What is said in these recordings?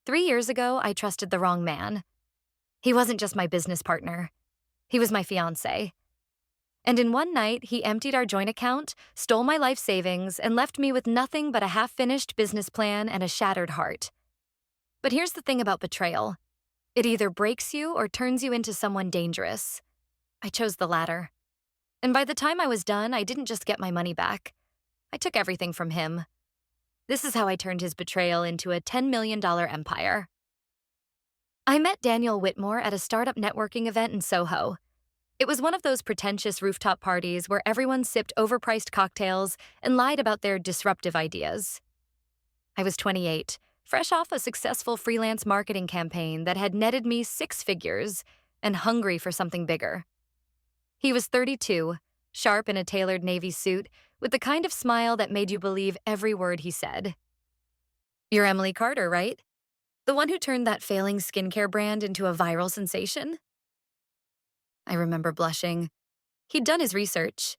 3 years ago, I trusted the wrong man. He wasn't just my business partner, he was my fiance. And in one night, he emptied our joint account, stole my life savings, and left me with nothing but a half finished business plan and a shattered heart. But here's the thing about betrayal: it either breaks you or turns you into someone dangerous. I chose the latter. And by the time I was done, I didn't just get my money back. I took everything from him. This is how I turned his betrayal into a $10 million empire. I met Daniel Whitmore at a startup networking event in Soho. It was one of those pretentious rooftop parties where everyone sipped overpriced cocktails and lied about their disruptive ideas. I was 28, fresh off a successful freelance marketing campaign that had netted me 6 figures, and hungry for something bigger. He was 32, sharp in a tailored navy suit, with the kind of smile that made you believe every word he said. "You're Emily Carter, right? The one who turned that failing skincare brand into a viral sensation?" I remember blushing. He'd done his research.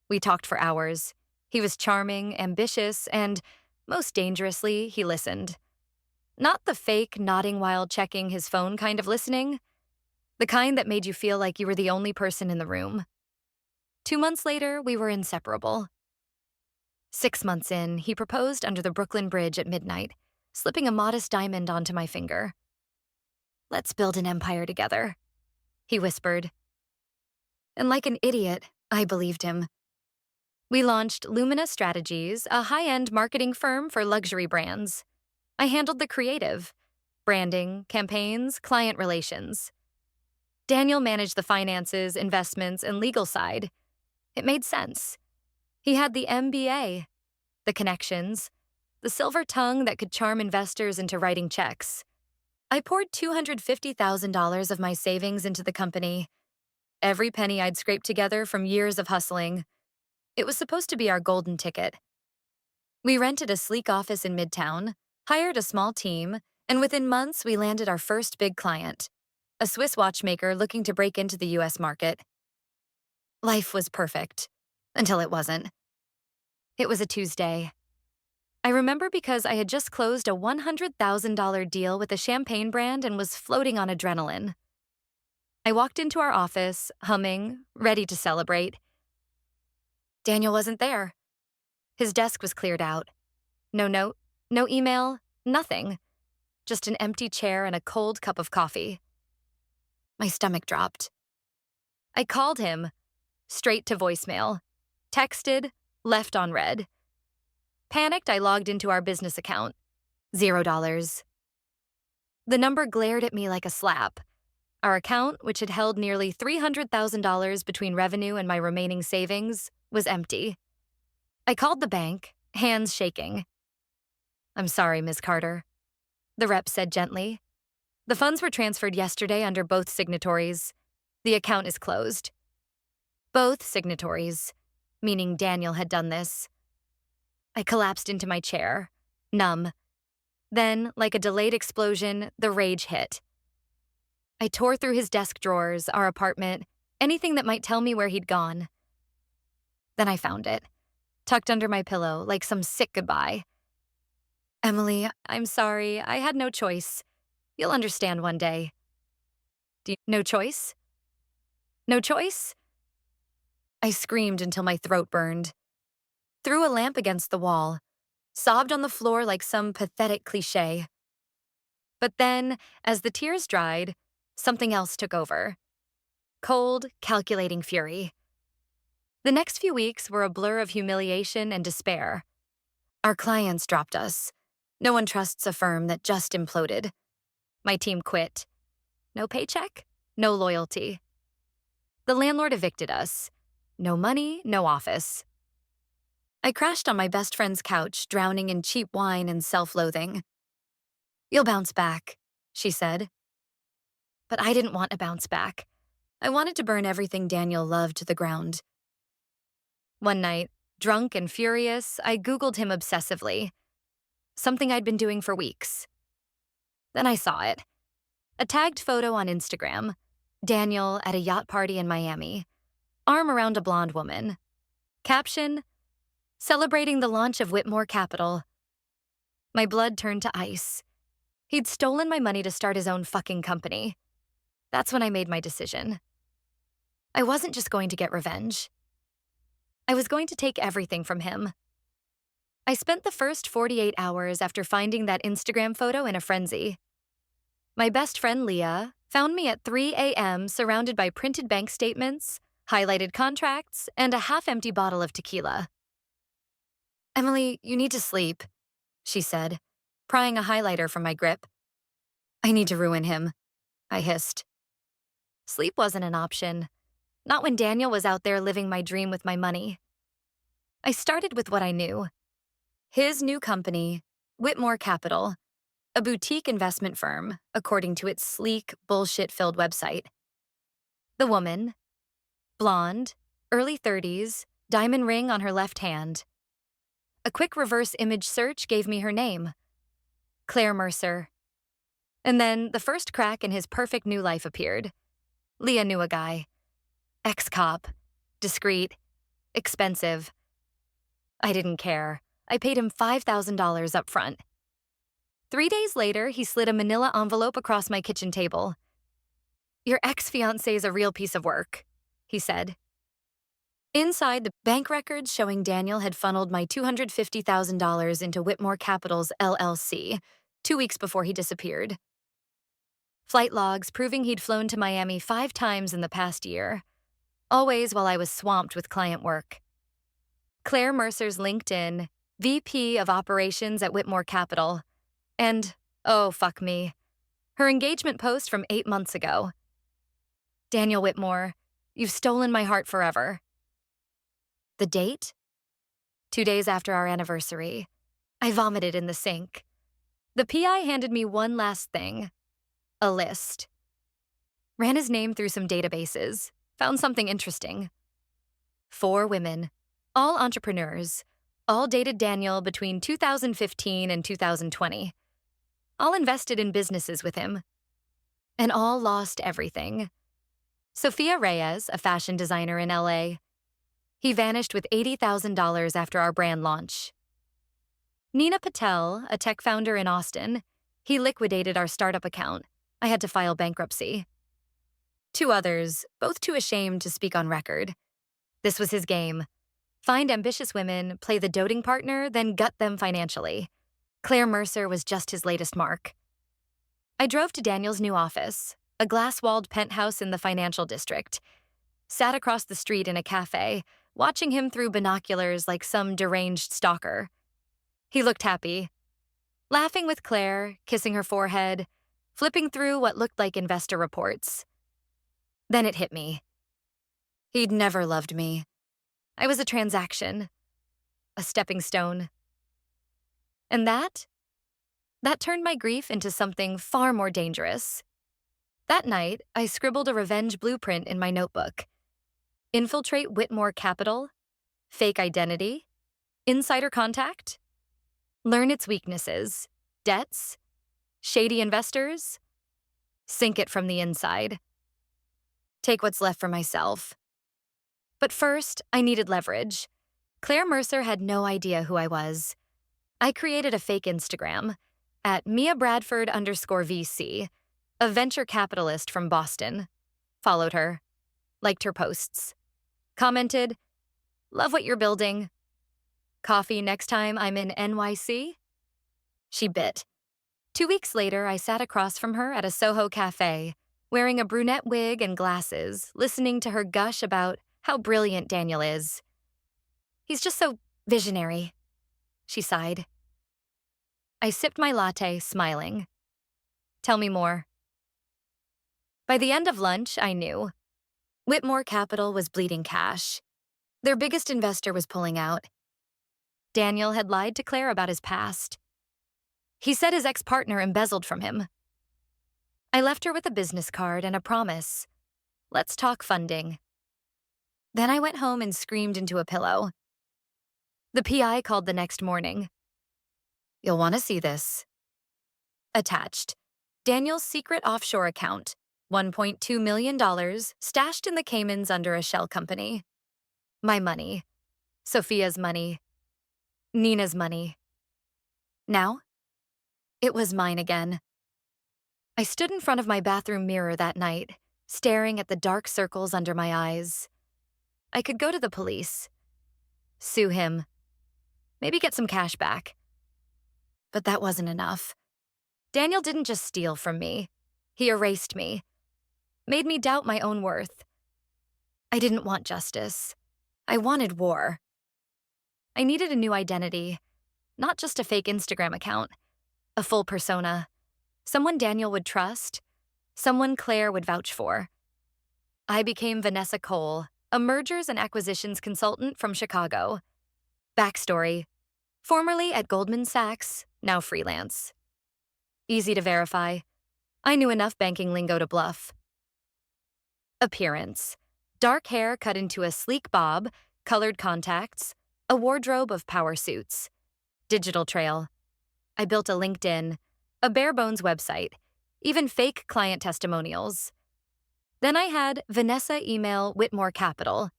We talked for hours. He was charming, ambitious, and, most dangerously, he listened. Not the fake, nodding while checking his phone kind of listening. The kind that made you feel like you were the only person in the room. 2 months later, we were inseparable. 6 months in, he proposed under the Brooklyn Bridge at midnight, slipping a modest diamond onto my finger. "Let's build an empire together," he whispered. And like an idiot, I believed him. We launched Lumina Strategies, a high-end marketing firm for luxury brands. I handled the creative: branding, campaigns, client relations. Daniel managed the finances, investments, and legal side. It made sense. He had the MBA, the connections, the silver tongue that could charm investors into writing checks. I poured $250,000 of my savings into the company, every penny I'd scraped together from years of hustling. It was supposed to be our golden ticket. We rented a sleek office in Midtown, hired a small team, and within months we landed our first big client, a Swiss watchmaker looking to break into the US market. Life was perfect, until it wasn't. It was a Tuesday. I remember because I had just closed a $100,000 deal with a champagne brand and was floating on adrenaline. I walked into our office, humming, ready to celebrate. Daniel wasn't there. His desk was cleared out. No note, no email, nothing. Just an empty chair and a cold cup of coffee. My stomach dropped. I called him, straight to voicemail, texted, left on read. Panicked, I logged into our business account. $0. The number glared at me like a slap. Our account, which had held nearly $300,000 between revenue and my remaining savings, was empty. I called the bank, hands shaking. "I'm sorry, Ms. Carter," the rep said gently. "The funds were transferred yesterday under both signatories. The account is closed." Both signatories, meaning Daniel had done this. I collapsed into my chair, numb. Then, like a delayed explosion, the rage hit. I tore through his desk drawers, our apartment, anything that might tell me where he'd gone. Then I found it, tucked under my pillow like some sick goodbye. "Emily, I'm sorry. I had no choice. You'll understand one day." No choice? No choice? I screamed until my throat burned. Threw a lamp against the wall, sobbed on the floor like some pathetic cliche. But then, as the tears dried, something else took over. Cold, calculating fury. The next few weeks were a blur of humiliation and despair. Our clients dropped us. No one trusts a firm that just imploded. My team quit. No paycheck, no loyalty. The landlord evicted us. No money, no office. I crashed on my best friend's couch, drowning in cheap wine and self-loathing. "You'll bounce back," she said. But I didn't want a bounce back. I wanted to burn everything Daniel loved to the ground. One night, drunk and furious, I Googled him obsessively. Something I'd been doing for weeks. Then I saw it. A tagged photo on Instagram. Daniel at a yacht party in Miami. Arm around a blonde woman. Caption: "Celebrating the launch of Whitmore Capital." My blood turned to ice. He'd stolen my money to start his own fucking company. That's when I made my decision. I wasn't just going to get revenge. I was going to take everything from him. I spent the first 48 hours after finding that Instagram photo in a frenzy. My best friend Leah found me at 3 a.m. surrounded by printed bank statements, highlighted contracts, and a half-empty bottle of tequila. "Emily, you need to sleep," she said, prying a highlighter from my grip. "I need to ruin him," I hissed. Sleep wasn't an option, not when Daniel was out there living my dream with my money. I started with what I knew. His new company, Whitmore Capital, a boutique investment firm, according to its sleek, bullshit-filled website. The woman, blonde, early 30s, diamond ring on her left hand. A quick reverse image search gave me her name, Claire Mercer. And then the first crack in his perfect new life appeared. Leah knew a guy. Ex-cop. Discreet. Expensive. I didn't care. I paid him $5,000 up front. 3 days later, he slid a manila envelope across my kitchen table. "Your ex-fiancé is a real piece of work," he said. Inside, the bank records showing Daniel had funneled my $250,000 into Whitmore Capital's LLC 2 weeks before he disappeared. Flight logs proving he'd flown to Miami 5 times in the past year, always while I was swamped with client work. Claire Mercer's LinkedIn, VP of Operations at Whitmore Capital, and, oh, fuck me, her engagement post from 8 months ago. "Daniel Whitmore, you've stolen my heart forever." The date? 2 days after our anniversary. I vomited in the sink. The PI handed me one last thing. A list. Ran his name through some databases. Found something interesting. 4 women. All entrepreneurs. All dated Daniel between 2015 and 2020. All invested in businesses with him. And all lost everything. Sophia Reyes, a fashion designer in LA. He vanished with $80,000 after our brand launch. Nina Patel, a tech founder in Austin. He liquidated our startup account. I had to file bankruptcy. 2 others, both too ashamed to speak on record. This was his game. Find ambitious women, play the doting partner, then gut them financially. Claire Mercer was just his latest mark. I drove to Daniel's new office, a glass-walled penthouse in the financial district. Sat across the street in a cafe, watching him through binoculars like some deranged stalker. He looked happy. Laughing with Claire, kissing her forehead, flipping through what looked like investor reports. Then it hit me. He'd never loved me. I was a transaction. A stepping stone. And that turned my grief into something far more dangerous. That night, I scribbled a revenge blueprint in my notebook. Infiltrate Whitmore Capital, fake identity, insider contact, learn its weaknesses, debts, shady investors, sink it from the inside. Take what's left for myself. But first, I needed leverage. Claire Mercer had no idea who I was. I created a fake Instagram at MiaBradford_VC, a venture capitalist from Boston. Followed her, liked her posts. Commented, "Love what you're building. Coffee next time I'm in NYC?" She bit. 2 weeks later, I sat across from her at a Soho cafe, wearing a brunette wig and glasses, listening to her gush about how brilliant Daniel is. "He's just so visionary," she sighed. I sipped my latte, smiling. "Tell me more." By the end of lunch, I knew. Whitmore Capital was bleeding cash. Their biggest investor was pulling out. Daniel had lied to Claire about his past. He said his ex-partner embezzled from him. I left her with a business card and a promise. Let's talk funding. Then I went home and screamed into a pillow. The PI called the next morning. "You'll want to see this." Attached, Daniel's secret offshore account, $1.2 million, stashed in the Caymans under a shell company. My money. Sophia's money. Nina's money. Now, it was mine again. I stood in front of my bathroom mirror that night, staring at the dark circles under my eyes. I could go to the police, sue him, maybe get some cash back. But that wasn't enough. Daniel didn't just steal from me. He erased me, made me doubt my own worth. I didn't want justice. I wanted war. I needed a new identity, not just a fake Instagram account, a full persona, someone Daniel would trust, someone Claire would vouch for. I became Vanessa Cole, a mergers and acquisitions consultant from Chicago. Backstory: formerly at Goldman Sachs, now freelance. Easy to verify. I knew enough banking lingo to bluff. Appearance: dark hair cut into a sleek bob, colored contacts, a wardrobe of power suits. Digital trail: I built a LinkedIn, a bare-bones website, even fake client testimonials. Then I had Vanessa email Whitmore Capital.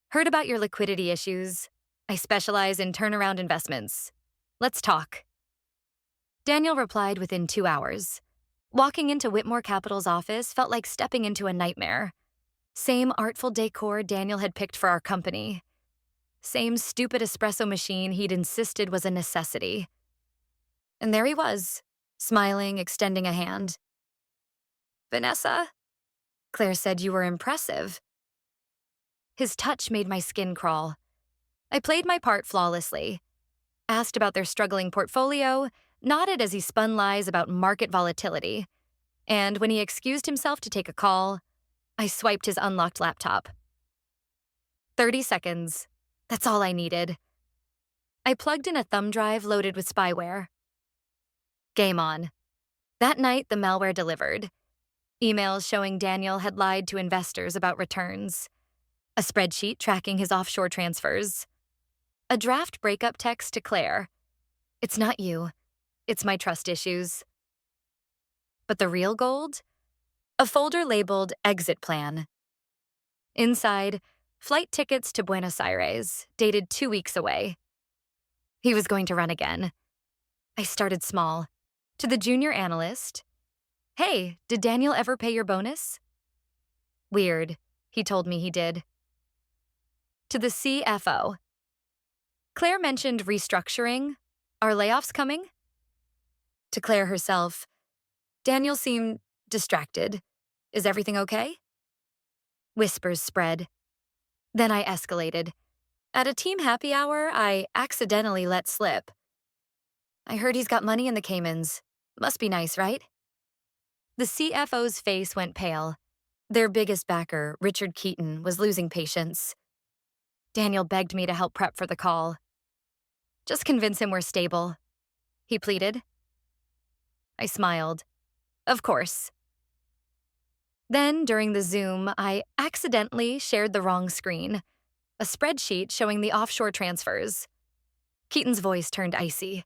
Heard about your liquidity issues. I specialize in turnaround investments. Let's talk. Daniel replied within 2 hours. Walking into Whitmore Capital's office felt like stepping into a nightmare. Same artful decor Daniel had picked for our company. Same stupid espresso machine he'd insisted was a necessity. And there he was, smiling, extending a hand. "Vanessa, Claire said you were impressive." His touch made my skin crawl. I played my part flawlessly, asked about their struggling portfolio, nodded as he spun lies about market volatility, and when he excused himself to take a call, I swiped his unlocked laptop. 30 seconds. That's all I needed. I plugged in a thumb drive loaded with spyware. Game on. That night, the malware delivered. Emails showing Daniel had lied to investors about returns. A spreadsheet tracking his offshore transfers. A draft breakup text to Claire. "It's not you. It's my trust issues." But the real gold? A folder labeled Exit Plan. Inside, flight tickets to Buenos Aires, dated 2 weeks away. He was going to run again. I started small. To the junior analyst. "Hey, did Daniel ever pay your bonus?" "Weird," he told me he did. To the CFO. "Claire mentioned restructuring. Are layoffs coming?" To Claire herself. "Daniel seemed distracted. Is everything okay?" Whispers spread. Then I escalated. At a team happy hour, I accidentally let slip. "I heard he's got money in the Caymans. Must be nice, right?" The CFO's face went pale. Their biggest backer, Richard Keaton, was losing patience. Daniel begged me to help prep for the call. "Just convince him we're stable," he pleaded. I smiled. "Of course." Then, during the Zoom, I accidentally shared the wrong screen, a spreadsheet showing the offshore transfers. Keaton's voice turned icy.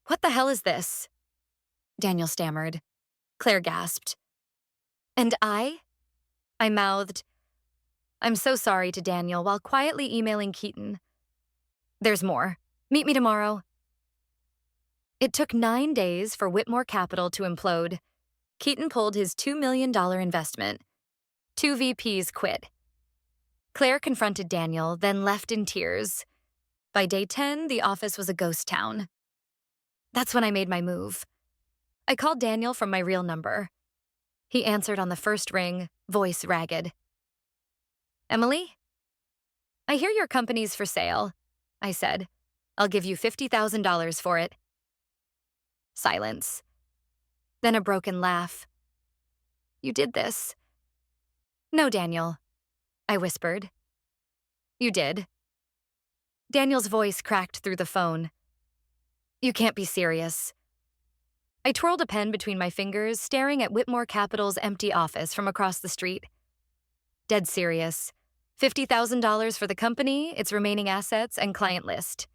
"What the hell is this?" Daniel stammered. Claire gasped. "And I?" I mouthed, "I'm so sorry," to Daniel while quietly emailing Keaton. "There's more. Meet me tomorrow." It took 9 days for Whitmore Capital to implode. Keaton pulled his $2 million investment. 2 VPs quit. Claire confronted Daniel, then left in tears. By day 10, the office was a ghost town. That's when I made my move. I called Daniel from my real number. He answered on the first ring, voice ragged. "Emily? I hear your company's for sale," I said. "I'll give you $50,000 for it." Silence. Then a broken laugh. "You did this." "No, Daniel," I whispered. "You did." Daniel's voice cracked through the phone. "You can't be serious." I twirled a pen between my fingers, staring at Whitmore Capital's empty office from across the street. Dead serious. $50,000 for the company, its remaining assets, and client list.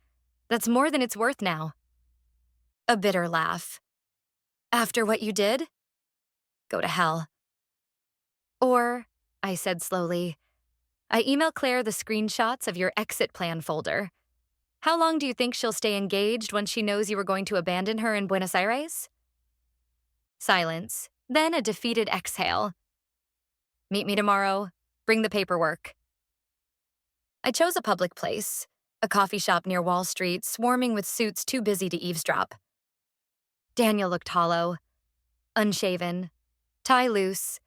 That's more than it's worth now. A bitter laugh. "After what you did? Go to hell." "Or," I said slowly, "I email Claire the screenshots of your exit plan folder. How long do you think she'll stay engaged once she knows you were going to abandon her in Buenos Aires?" Silence, then a defeated exhale. Meet me tomorrow. Bring the paperwork. I chose a public place, a coffee shop near Wall Street, swarming with suits too busy to eavesdrop. Daniel looked hollow, unshaven, tie loose,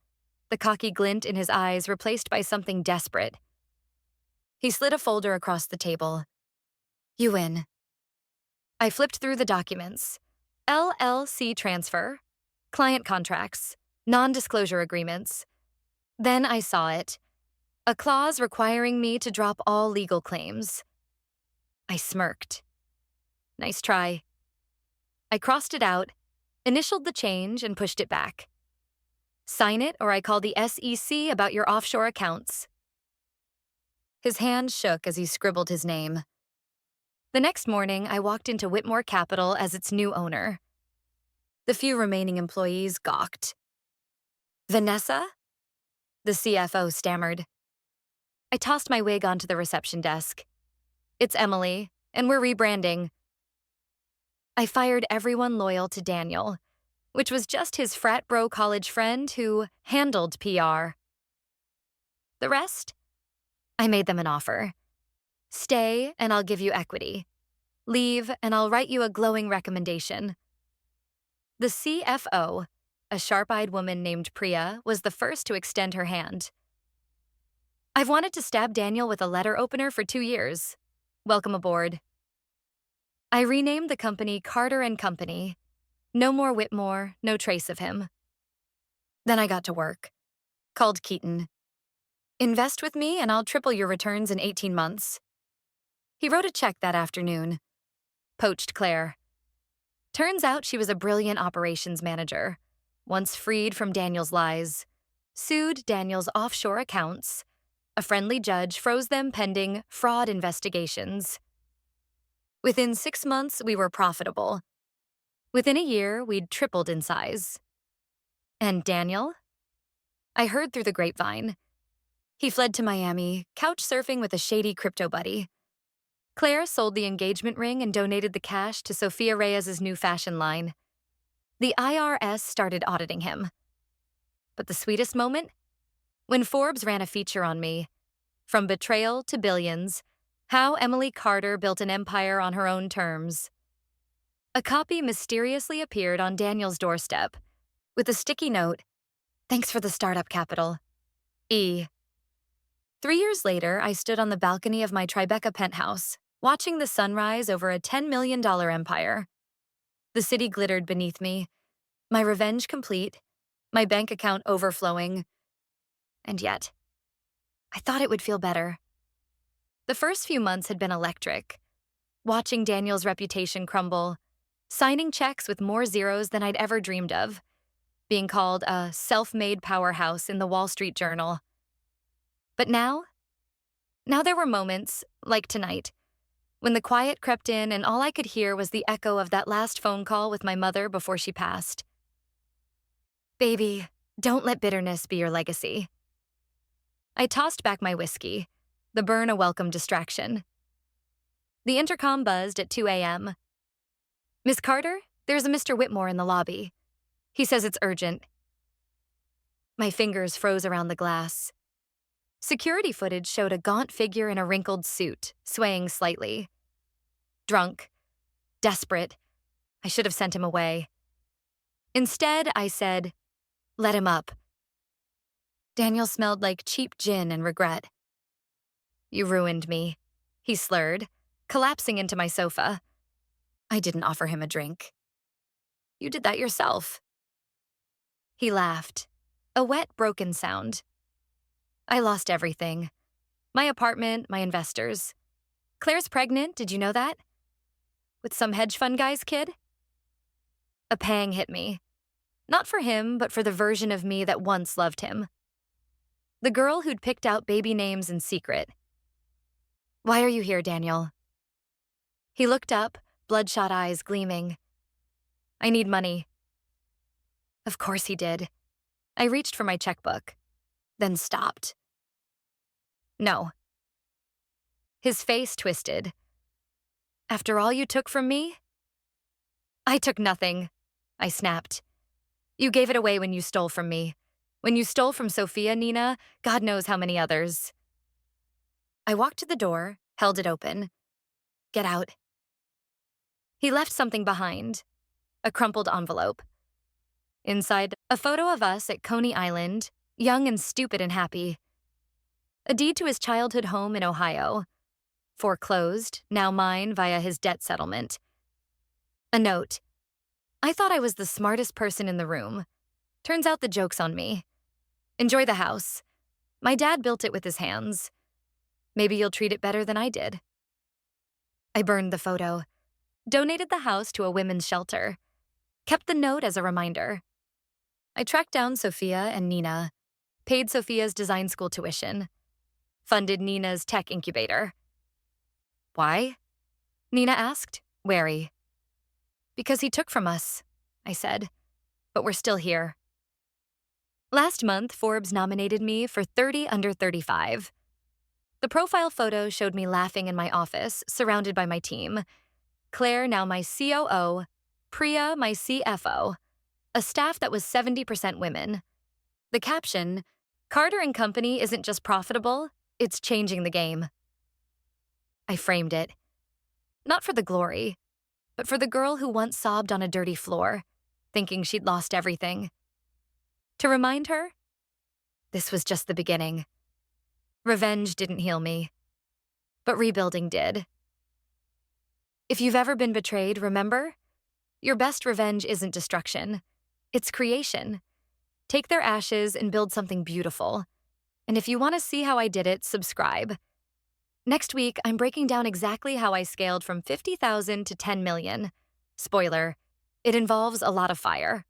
the cocky glint in his eyes replaced by something desperate. He slid a folder across the table. You win. I flipped through the documents. LLC transfer, client contracts, non-disclosure agreements. Then I saw it. A clause requiring me to drop all legal claims. I smirked. Nice try. I crossed it out, initialed the change, and pushed it back. Sign it or I call the SEC about your offshore accounts. His hand shook as he scribbled his name. The next morning, I walked into Whitmore Capital as its new owner. The few remaining employees gawked. Vanessa? The CFO stammered. I tossed my wig onto the reception desk. It's Emily, and we're rebranding. I fired everyone loyal to Daniel, which was just his frat bro college friend who handled PR. The rest? I made them an offer. Stay, and I'll give you equity. Leave, and I'll write you a glowing recommendation. The CFO, a sharp-eyed woman named Priya, was the first to extend her hand. I've wanted to stab Daniel with a letter opener for 2 years. Welcome aboard. I renamed the company Carter & Company. No more Whitmore, no trace of him. Then I got to work. Called Keaton. Invest with me and I'll triple your returns in 18 months. He wrote a check that afternoon. Poached Claire. Turns out she was a brilliant operations manager. Once freed from Daniel's lies, sued Daniel's offshore accounts. A friendly judge froze them pending fraud investigations. Within 6 months, we were profitable. Within a year, we'd tripled in size. And Daniel? I heard through the grapevine. He fled to Miami, couch surfing with a shady crypto buddy. Claire sold the engagement ring and donated the cash to Sophia Reyes's new fashion line. The IRS started auditing him. But the sweetest moment? When Forbes ran a feature on me. From betrayal to billions, how Emily Carter built an empire on her own terms. A copy mysteriously appeared on Daniel's doorstep, with a sticky note, "Thanks for the startup capital. E." 3 years later, I stood on the balcony of my Tribeca penthouse, watching the sunrise over a $10 million empire. The city glittered beneath me, my revenge complete, my bank account overflowing. And yet, I thought it would feel better. The first few months had been electric. Watching Daniel's reputation crumble, signing checks with more zeros than I'd ever dreamed of, being called a self-made powerhouse in the Wall Street Journal. But now there were moments, like tonight, when the quiet crept in and all I could hear was the echo of that last phone call with my mother before she passed. Baby, don't let bitterness be your legacy. I tossed back my whiskey, the burn a welcome distraction. The intercom buzzed at 2 a.m. Miss Carter, there's a Mr. Whitmore in the lobby. He says it's urgent. My fingers froze around the glass. Security footage showed a gaunt figure in a wrinkled suit, swaying slightly. Drunk, desperate, I should have sent him away. Instead, I said, let him up. Daniel smelled like cheap gin and regret. You ruined me, he slurred, collapsing into my sofa. I didn't offer him a drink. You did that yourself. He laughed, a wet, broken sound. I lost everything. My apartment, my investors. Claire's pregnant, did you know that? With some hedge fund guy's kid? A pang hit me. Not for him, but for the version of me that once loved him. The girl who'd picked out baby names in secret. Why are you here, Daniel? He looked up, bloodshot eyes gleaming. I need money. Of course he did. I reached for my checkbook, then stopped. No. His face twisted. After all you took from me? I took nothing, I snapped. You gave it away when you stole from me. When you stole from Sophia, Nina, God knows how many others. I walked to the door, held it open. Get out. He left something behind, a crumpled envelope. Inside, a photo of us at Coney Island, young and stupid and happy. A deed to his childhood home in Ohio. Foreclosed, now mine via his debt settlement. A note. I thought I was the smartest person in the room. Turns out the joke's on me. Enjoy the house. My dad built it with his hands. Maybe you'll treat it better than I did. I burned the photo. Donated the house to a women's shelter. Kept the note as a reminder. I tracked down Sophia and Nina. Paid Sophia's design school tuition. Funded Nina's tech incubator. Why? Nina asked, wary. Because he took from us, I said. But we're still here. Last month, Forbes nominated me for 30 under 35. The profile photo showed me laughing in my office, surrounded by my team. Claire, now my COO, Priya, my CFO, a staff that was 70% women. The caption, Carter & Company isn't just profitable, it's changing the game. I framed it. Not for the glory, but for the girl who once sobbed on a dirty floor, thinking she'd lost everything. To remind her, this was just the beginning. Revenge didn't heal me, but rebuilding did. If you've ever been betrayed, remember, your best revenge isn't destruction, it's creation. Take their ashes and build something beautiful. And if you want to see how I did it, subscribe. Next week, I'm breaking down exactly how I scaled from 50,000 to 10 million. Spoiler, it involves a lot of fire.